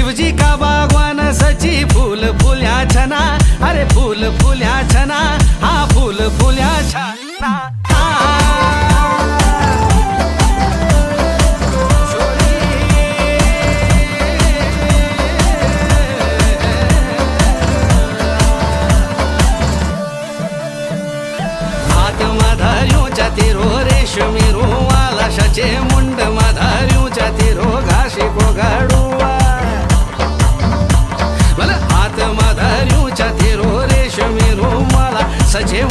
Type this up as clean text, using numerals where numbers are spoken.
शिवजी का बागवान सची फूल फुल्या छना, अरे फूल फुल्या छना, हा फूल फुल्या छना। तिरो रेशमी रुवाला शचे मुंड मधार्यूच्या तिरो घाशी कोगाडुवा मला हात मधार्यूच्या तिरो रेशमी रुवाला सचे